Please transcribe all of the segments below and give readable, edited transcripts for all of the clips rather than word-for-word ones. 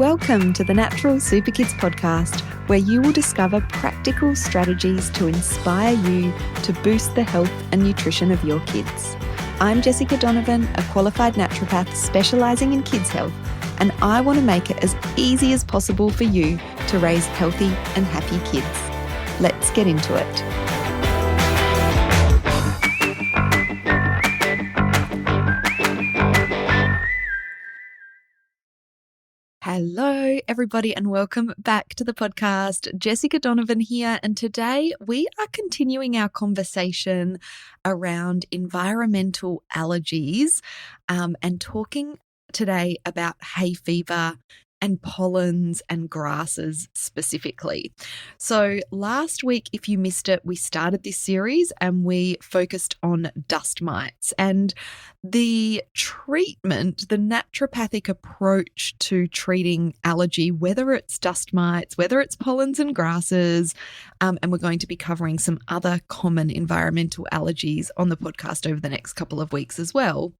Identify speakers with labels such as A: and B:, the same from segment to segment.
A: Welcome to the Natural Super Kids podcast, where you will discover practical strategies to inspire you to boost the health and nutrition of your kids. I'm Jessica Donovan, a qualified naturopath specialising in kids' health, and I want to make it as easy as possible for you to raise healthy and happy kids. Let's get into it. Hello, everybody, and welcome back to the podcast. Jessica Donovan here, and today we are continuing our conversation around environmental allergies and talking today about hay fever and pollens and grasses specifically. So last week, if you missed it, we started this series and we focused on dust mites and the treatment, the naturopathic approach to treating allergy, whether it's dust mites, whether it's pollens and grasses, and we're going to be covering some other common environmental allergies on the podcast over the next couple of weeks as well,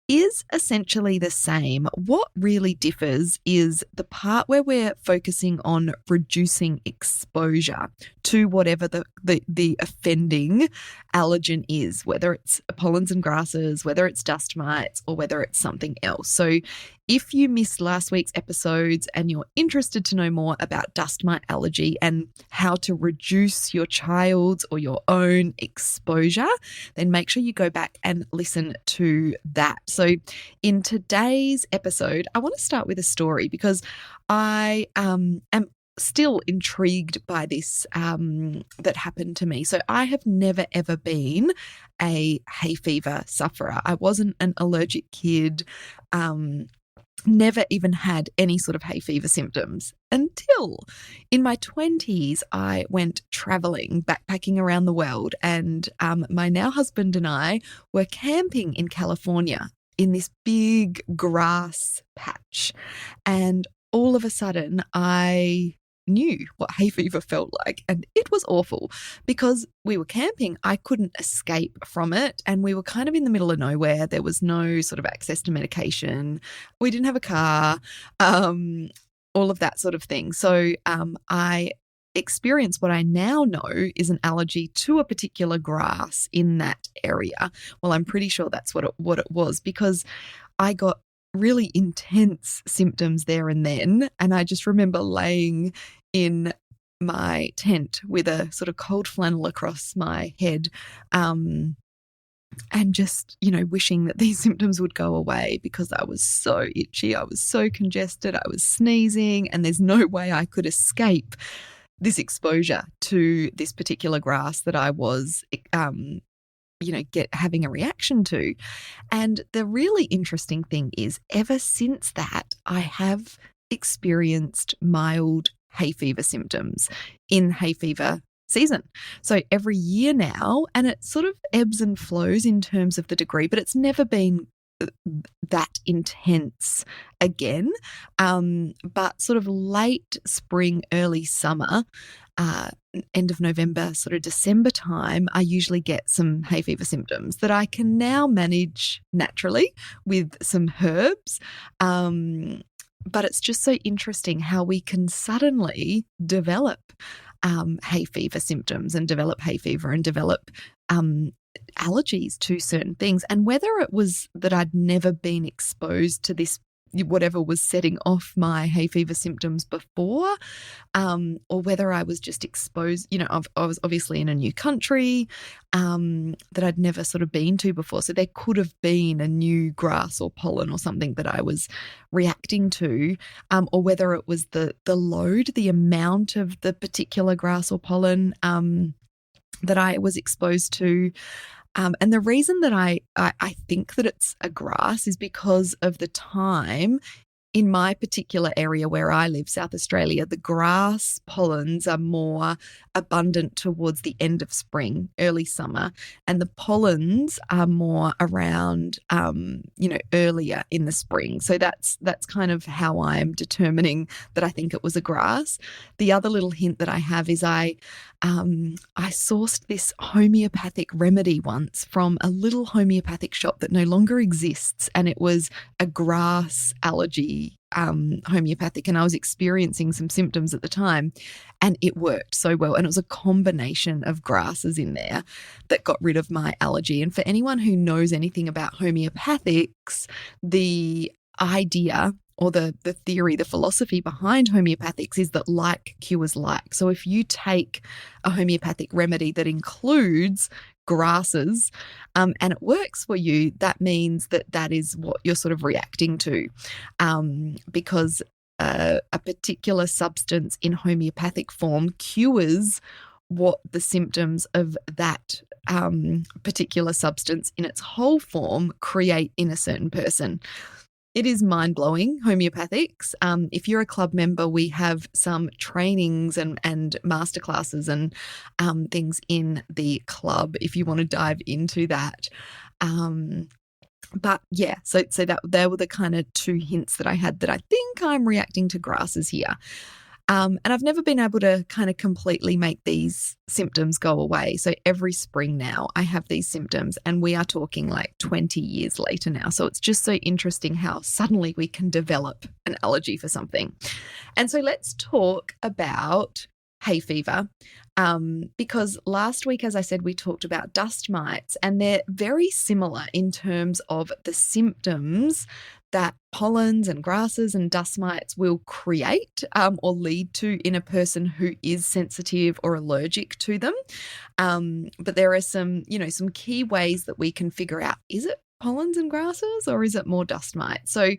A: is essentially the same. What really differs is the part where we're focusing on reducing exposure to whatever the offending allergen is, whether it's pollens and grasses, whether it's dust mites, or whether it's something else. So if you missed last week's episodes and you're interested to know more about dust mite allergy and how to reduce your child's or your own exposure, then make sure you go back and listen to that. So in today's episode, I want to start with a story because I am still intrigued by this that happened to me. So I have never, ever been a hay fever sufferer. I wasn't an allergic kid. Never even had any sort of hay fever symptoms until in my 20s, I went traveling, backpacking around the world, and my now husband and I were camping in California in this big grass patch. And all of a sudden, I knew what hay fever felt like, and it was awful because we were camping. I couldn't escape from it, and we were kind of in the middle of nowhere. There was no sort of access to medication. We didn't have a car, all of that sort of thing. So I experienced what I now know is an allergy to a particular grass in that area. Well, I'm pretty sure that's what it was, because I got really intense symptoms there and then. And I just remember laying in my tent with a sort of cold flannel across my head, and just, wishing that these symptoms would go away because I was so itchy. I was so congested. I was sneezing, and there's no way I could escape this exposure to this particular grass that I was having a reaction to. And the really interesting thing is, ever since that, I have experienced mild hay fever symptoms in hay fever season. So every year now, and it sort of ebbs and flows in terms of the degree, but it's never been that intense again. But sort of late spring, early summer, end of November, sort of December time, I usually get some hay fever symptoms that I can now manage naturally with some herbs. But it's just so interesting how we can suddenly develop hay fever symptoms and develop hay fever and develop allergies to certain things. And whether it was that I'd never been exposed to this, whatever was setting off my hay fever symptoms before, or whether I was just exposed, I was obviously in a new country that I'd never sort of been to before. So there could have been a new grass or pollen or something that I was reacting to, or whether it was the load, the amount of the particular grass or pollen that I was exposed to. And the reason that I think that it's a grass is because of the time in my particular area where I live, South Australia. The grass pollens are more abundant towards the end of spring, early summer, and the pollens are more around, earlier in the spring. So that's kind of how I'm determining that I think it was a grass. The other little hint that I have is I sourced this homeopathic remedy once from a little homeopathic shop that no longer exists, and it was a grass allergy homeopathic, and I was experiencing some symptoms at the time, and it worked so well. And it was a combination of grasses in there that got rid of my allergy. And for anyone who knows anything about homeopathics, the idea or the theory, the philosophy behind homeopathics is that like cures like. So if you take a homeopathic remedy that includes grasses and it works for you, that means that that is what you're sort of reacting to, because a particular substance in homeopathic form cures what the symptoms of that particular substance in its whole form create in a certain person. It is mind-blowing, homeopathics. If you're a club member, we have some trainings and masterclasses and things in the club if you want to dive into that. But yeah, so that they were the kind of two hints that I had that I think I'm reacting to grasses here. And I've never been able to kind of completely make these symptoms go away. So every spring now I have these symptoms, and we are talking like 20 years later now. So it's just so interesting how suddenly we can develop an allergy for something. And so let's talk about hay fever, because last week, as I said, we talked about dust mites, and they're very similar in terms of the symptoms that pollens and grasses and dust mites will create or lead to in a person who is sensitive or allergic to them. But there are some key ways that we can figure out, is it pollens and grasses or is it more dust mites? So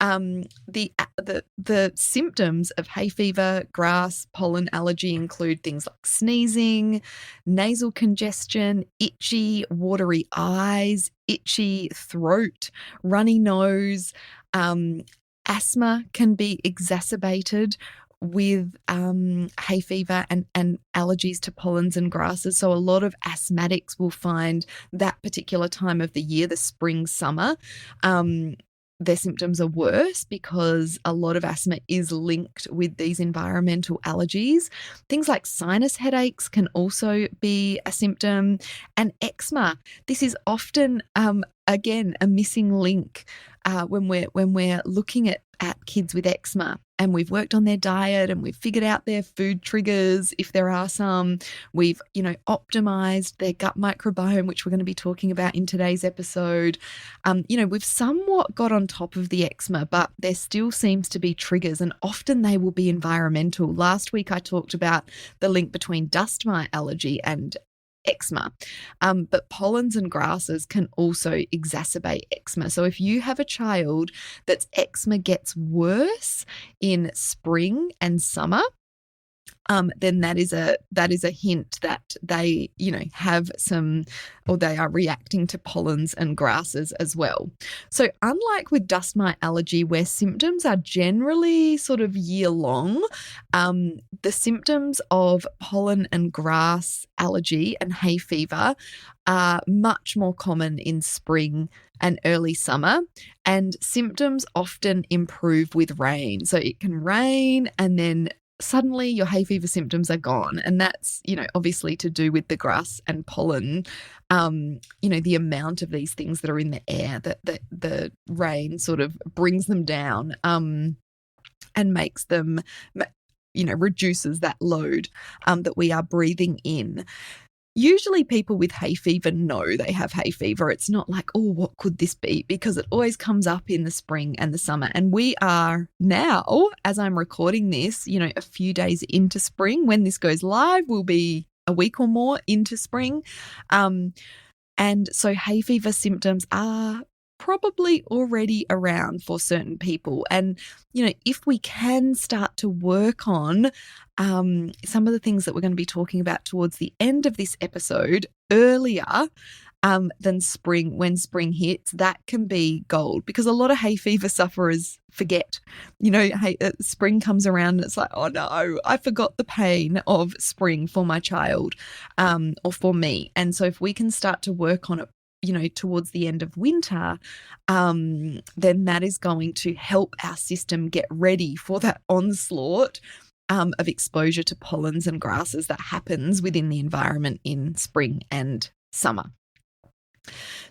A: the symptoms of hay fever, grass, pollen allergy include things like sneezing, nasal congestion, itchy, watery eyes, itchy throat, runny nose. Asthma can be exacerbated with hay fever and allergies to pollens and grasses. So a lot of asthmatics will find that particular time of the year, the spring, summer, their symptoms are worse because a lot of asthma is linked with these environmental allergies. Things like sinus headaches can also be a symptom. And eczema, this is often, again, a missing link when we're looking at kids with eczema, and we've worked on their diet and we've figured out their food triggers, if there are some. We've, optimized their gut microbiome, which we're going to be talking about in today's episode. We've somewhat got on top of the eczema, but there still seems to be triggers, and often they will be environmental. Last week, I talked about the link between dust mite allergy and eczema, but pollens and grasses can also exacerbate eczema. So if you have a child that's eczema gets worse in spring and summer, then that is a hint that they, have some, or they are reacting to pollens and grasses as well. So unlike with dust mite allergy, where symptoms are generally sort of year long, the symptoms of pollen and grass allergy and hay fever are much more common in spring and early summer, and symptoms often improve with rain. So it can rain and then suddenly your hay fever symptoms are gone. And that's, obviously to do with the grass and pollen, the amount of these things that are in the air, that the rain sort of brings them down and makes them, reduces that load that we are breathing in. Usually people with hay fever know they have hay fever. It's not like, oh, what could this be? Because it always comes up in the spring and the summer. And we are now, as I'm recording this, a few days into spring. When this goes live, we'll be a week or more into spring. And so hay fever symptoms are probably already around for certain people. And, if we can start to work on some of the things that we're going to be talking about towards the end of this episode earlier than spring, when spring hits, that can be gold, because a lot of hay fever sufferers forget, spring comes around and it's like, oh no, I forgot the pain of spring for my child or for me. And so if we can start to work on it, towards the end of winter, then that is going to help our system get ready for that onslaught of exposure to pollens and grasses that happens within the environment in spring and summer.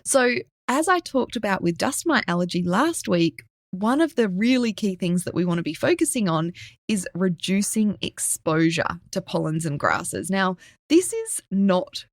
A: So as I talked about with dust mite allergy last week, one of the really key things that we want to be focusing on is reducing exposure to pollens and grasses. Now, this is not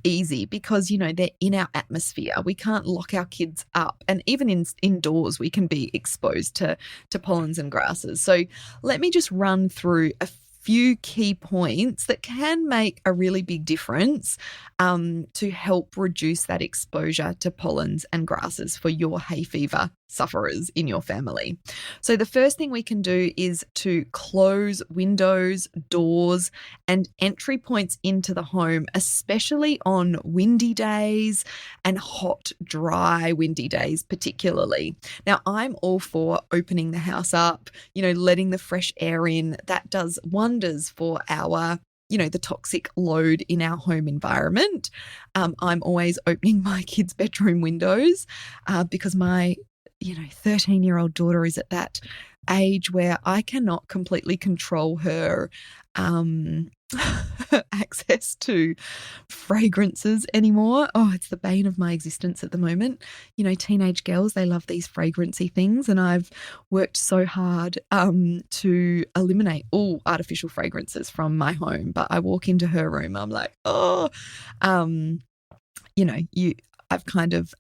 A: easy because, they're in our atmosphere. We can't lock our kids up. And even indoors, we can be exposed to pollens and grasses. So let me just run through a few key points that can make a really big difference to help reduce that exposure to pollens and grasses for your hay fever sufferers in your family. So the first thing we can do is to close windows, doors, and entry points into the home, especially on windy days and hot, dry, windy days particularly. Now, I'm all for opening the house up, letting the fresh air in. That does wonders for our the toxic load in our home environment. I'm always opening my kids' bedroom windows because my 13-year-old daughter is at that age where I cannot completely control her access to fragrances anymore. Oh, it's the bane of my existence at the moment. Teenage girls, they love these fragrancy things, and I've worked so hard to eliminate all artificial fragrances from my home. But I walk into her room, I'm like, I've kind of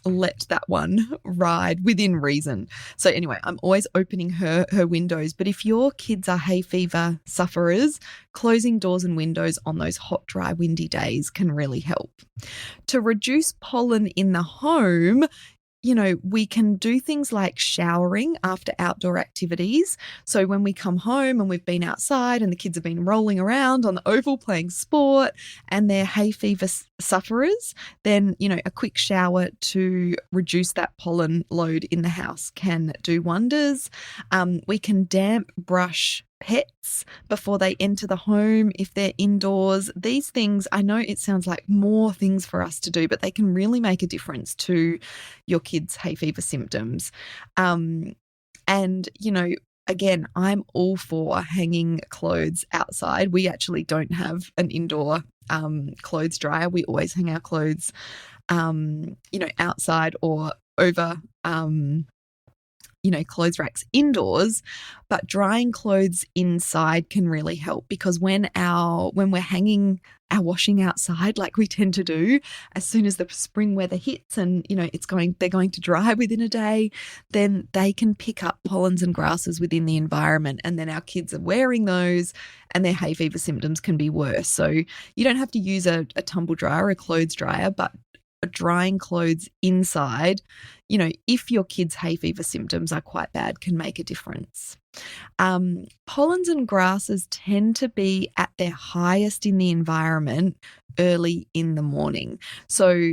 A: let that one ride within reason. So anyway, I'm always opening her windows. But if your kids are hay fever sufferers, closing doors and windows on those hot, dry, windy days can really help. To reduce pollen in the home, we can do things like showering after outdoor activities. So when we come home and we've been outside and the kids have been rolling around on the oval playing sport and they're hay fever sufferers, then, a quick shower to reduce that pollen load in the house can do wonders. We can damp brush pets before they enter the home if they're indoors. These things, I know it sounds like more things for us to do, but they can really make a difference to your kids' hay fever symptoms. Again, I'm all for hanging clothes outside. We actually don't have an indoor clothes dryer. We always hang our clothes, outside or over clothes racks indoors, but drying clothes inside can really help because when we're hanging our washing outside like we tend to do, as soon as the spring weather hits and, they're going to dry within a day, then they can pick up pollens and grasses within the environment. And then our kids are wearing those and their hay fever symptoms can be worse. So you don't have to use a tumble dryer or a clothes dryer, but drying clothes inside, if your kids' hay fever symptoms are quite bad, can make a difference. Pollens and grasses tend to be at their highest in the environment early in the morning. So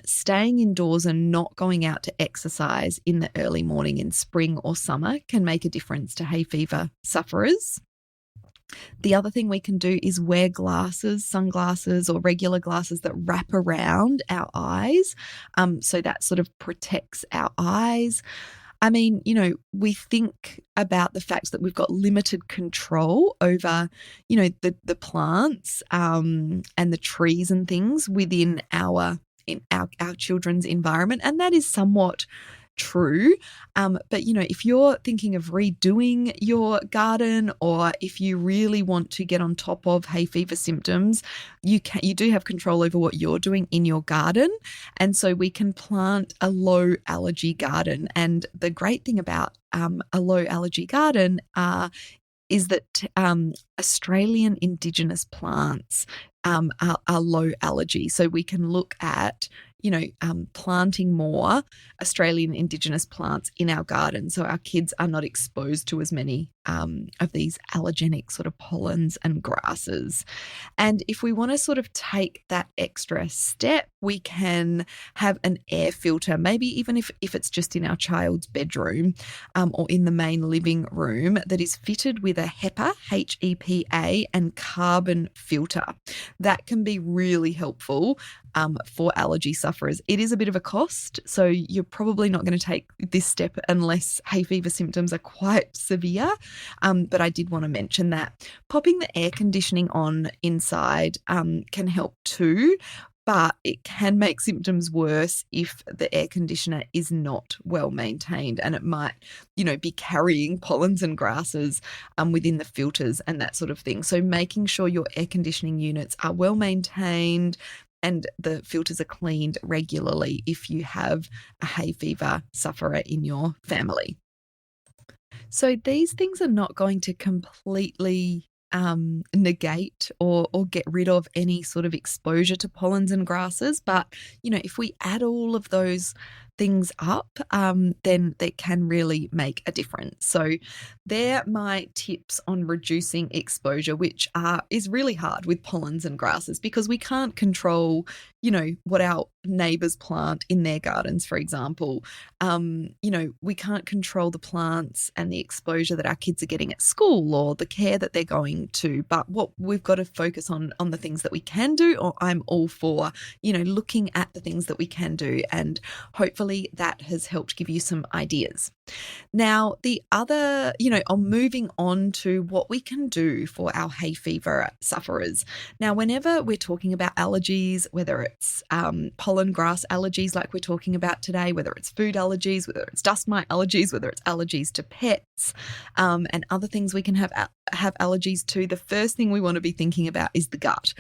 A: staying indoors and not going out to exercise in the early morning in spring or summer can make a difference to hay fever sufferers. The other thing we can do is wear glasses, sunglasses or regular glasses that wrap around our eyes. So that sort of protects our eyes. I mean, we think about the fact that we've got limited control over, the plants and the trees and things within our children's environment. And that is somewhat true. But if you're thinking of redoing your garden, or if you really want to get on top of hay fever symptoms, you do have control over what you're doing in your garden. And so we can plant a low allergy garden. And the great thing about a low allergy garden is that Australian Indigenous plants are low allergy. So we can look at planting more Australian Indigenous plants in our garden so our kids are not exposed to as many of these allergenic sort of pollens and grasses. And if we want to sort of take that extra step, we can have an air filter, maybe even if it's just in our child's bedroom or in the main living room, that is fitted with a HEPA, HEPA, and carbon filter. That can be really helpful for allergy sufferers. It is a bit of a cost, so you're probably not going to take this step unless hay fever symptoms are quite severe, but I did want to mention that. Popping the air conditioning on inside can help too. but it can make symptoms worse if the air conditioner is not well maintained, and it might, be carrying pollens and grasses within the filters and that sort of thing. So making sure your air conditioning units are well maintained and the filters are cleaned regularly if you have a hay fever sufferer in your family. So these things are not going to completely negate or get rid of any sort of exposure to pollens and grasses. But, if we add all of those things up, then they can really make a difference. So they're my tips on reducing exposure, which is really hard with pollens and grasses because we can't control, what our neighbours plant in their gardens, for example. We can't control the plants and the exposure that our kids are getting at school or the care that they're going to. But what we've got to focus on the things that we can do, or I'm all for, looking at the things that we can do, and hopefully that has helped give you some ideas. Now, the other, I'm moving on to what we can do for our hay fever sufferers. Now, whenever we're talking about allergies, whether it's pollen grass allergies like we're talking about today, whether it's food allergies, whether it's dust mite allergies, whether it's allergies to pets, and other things we can have allergies to, the first thing we want to be thinking about is the gut,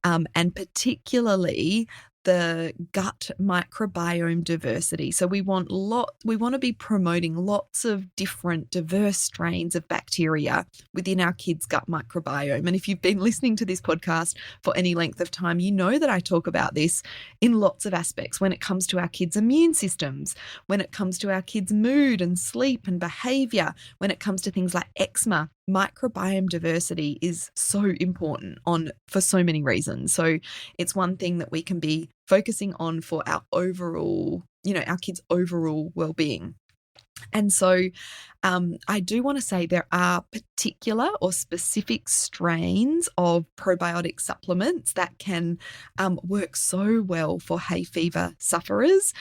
A: and particularly the gut microbiome diversity. So we want to be promoting lots of different diverse strains of bacteria within our kids' gut microbiome. And if you've been listening to this podcast for any length of time, you know that I talk about this in lots of aspects when it comes to our kids' immune systems, when it comes to our kids' mood and sleep and behavior, when it comes to things like eczema. Microbiome diversity is so important for so many reasons. So it's one thing that we can be focusing on for our overall, our kids' overall well-being. And so I do want to say there are particular or specific strains of probiotic supplements that can work so well for hay fever sufferers.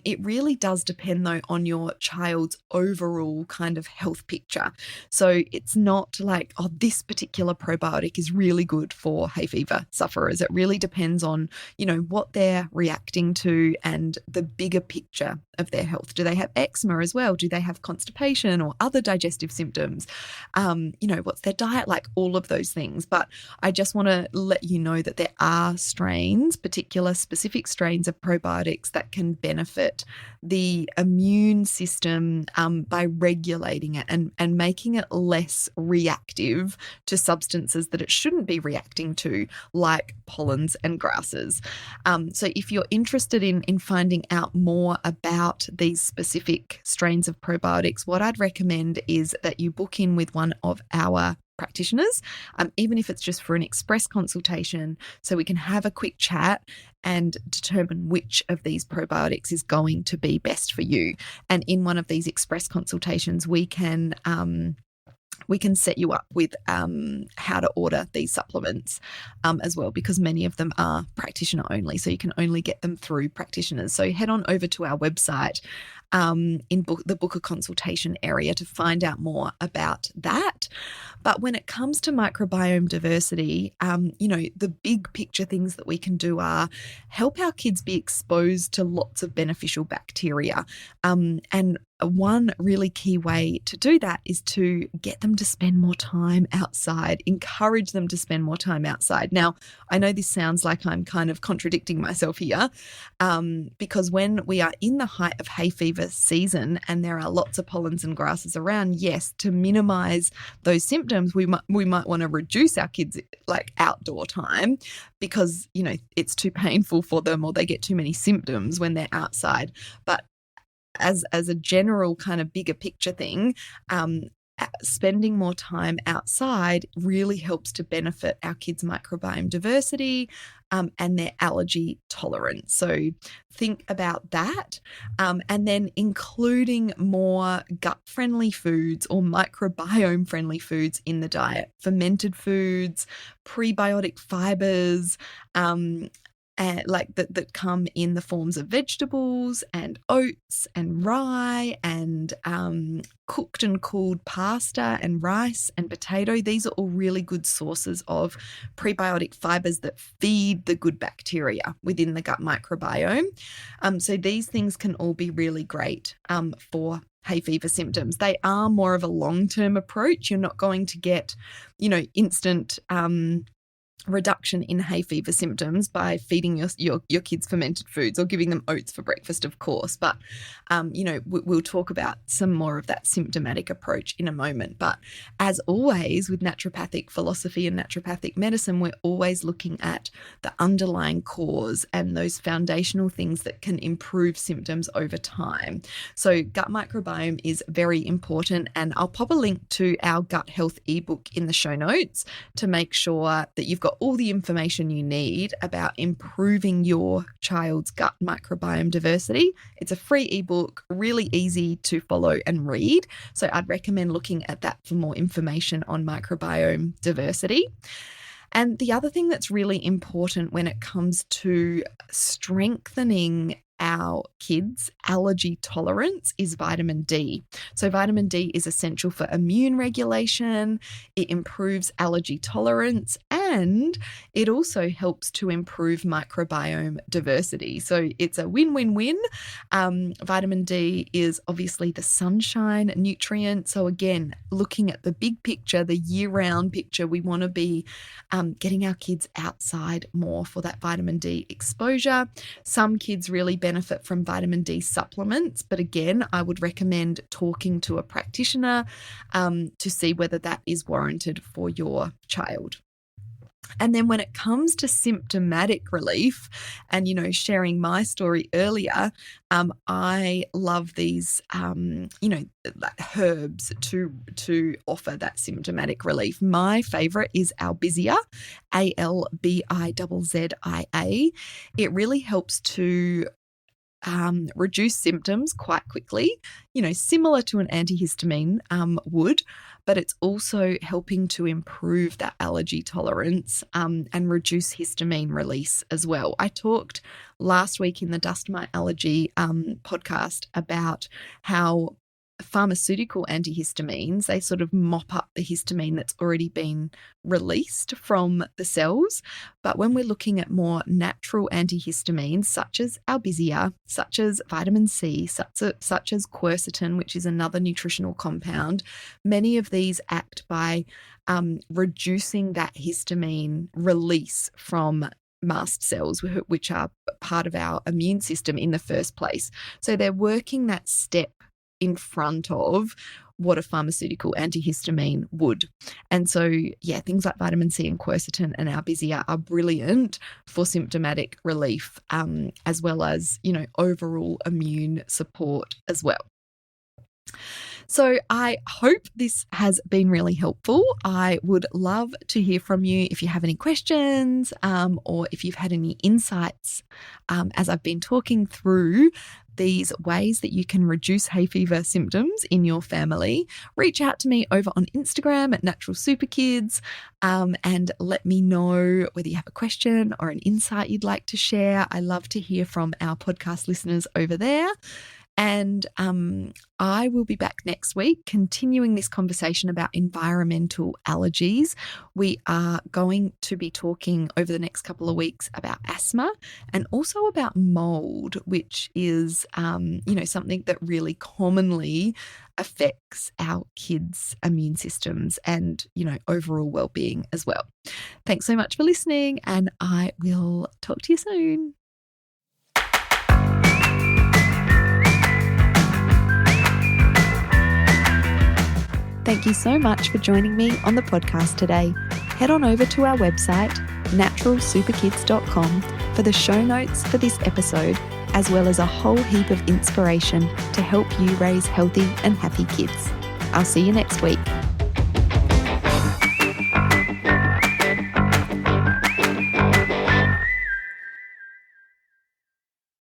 A: It really does depend, though, on your child's overall kind of health picture. So it's not like, this particular probiotic is really good for hay fever sufferers. It really depends on, what they're reacting to and the bigger picture of their health. Do they have eczema as well? Do they have constipation or other digestive symptoms? What's their diet like? All of those things. But I just want to let you know that there are strains, particular specific strains of probiotics that can benefit the immune system by regulating it and making it less reactive to substances that it shouldn't be reacting to, like pollens and grasses. So if you're interested in finding out more about these specific strains of probiotics, what I'd recommend is that you book in with one of our practitioners, even if it's just for an express consultation, so we can have a quick chat and determine which of these probiotics is going to be best for you. And in one of these express consultations, we can set you up with how to order these supplements as well, because many of them are practitioner only, so you can only get them through practitioners. So head on over to our website the book a consultation area to find out more about that. But when it comes to microbiome diversity, the big picture things that we can do are help our kids be exposed to lots of beneficial bacteria. And one really key way to do that is to get them to spend more time outside, encourage them to spend more time outside. Now, I know this sounds like I'm kind of contradicting myself here, because when we are in the height of hay fever season and there are lots of pollens and grasses around, yes, to minimize those symptoms, we might want to reduce our kids' outdoor time because, it's too painful for them or they get too many symptoms when they're outside. But as a general kind of bigger picture thing, spending more time outside really helps to benefit our kids' microbiome diversity and their allergy tolerance. So think about that, and then including more gut-friendly foods or microbiome-friendly foods in the diet. Fermented foods, prebiotic fibers, that come in the forms of vegetables and oats and rye and cooked and cooled pasta and rice and potato. These are all really good sources of prebiotic fibers that feed the good bacteria within the gut microbiome. So these things can all be really great for hay fever symptoms. They are more of a long-term approach. You're not going to get, instant reduction in hay fever symptoms by feeding your kids fermented foods or giving them oats for breakfast, of course. But, we'll talk about some more of that symptomatic approach in a moment. But as always, with naturopathic philosophy and naturopathic medicine, we're always looking at the underlying cause and those foundational things that can improve symptoms over time. So gut microbiome is very important, and I'll pop a link to our gut health ebook in the show notes to make sure that you've got all the information you need about improving your child's gut microbiome diversity. It's a free ebook, really easy to follow and read. So I'd recommend looking at that for more information on microbiome diversity. And the other thing that's really important when it comes to strengthening our kids' allergy tolerance is vitamin D. So vitamin D is essential for immune regulation. It improves allergy tolerance, and it also helps to improve microbiome diversity. So it's a win-win-win. Vitamin D is obviously the sunshine nutrient. So again, looking at the big picture, the year-round picture, we want to be getting our kids outside more for that vitamin D exposure. Some kids really benefit from vitamin D supplements, but again, I would recommend talking to a practitioner to see whether that is warranted for your child. And then when it comes to symptomatic relief and, sharing my story earlier, I love these, herbs to offer that symptomatic relief. My favorite is Albizia, ALBIZZIA. It really helps to reduce symptoms quite quickly, similar to an antihistamine would, but it's also helping to improve that allergy tolerance and reduce histamine release as well. I talked last week in the Dust My Allergy podcast about how pharmaceutical antihistamines, they sort of mop up the histamine that's already been released from the cells. But when we're looking at more natural antihistamines, such as Albizia, such as vitamin C, such as quercetin, which is another nutritional compound, many of these act by reducing that histamine release from mast cells, which are part of our immune system in the first place. So they're working that step in front of what a pharmaceutical antihistamine would. And so, things like vitamin C and quercetin and Albizia are brilliant for symptomatic relief, as well as, overall immune support as well. So I hope this has been really helpful. I would love to hear from you if you have any questions or if you've had any insights as I've been talking through these ways that you can reduce hay fever symptoms in your family. Reach out to me over on Instagram at Natural Super Kids and let me know whether you have a question or an insight you'd like to share. I love to hear from our podcast listeners over there. And I will be back next week continuing this conversation about environmental allergies. We are going to be talking over the next couple of weeks about asthma and also about mold, which is, something that really commonly affects our kids' immune systems and, overall well-being as well. Thanks so much for listening, and I will talk to you soon. Thank you so much for joining me on the podcast today. Head on over to our website, naturalsuperkids.com, for the show notes for this episode, as well as a whole heap of inspiration to help you raise healthy and happy kids. I'll see you next week.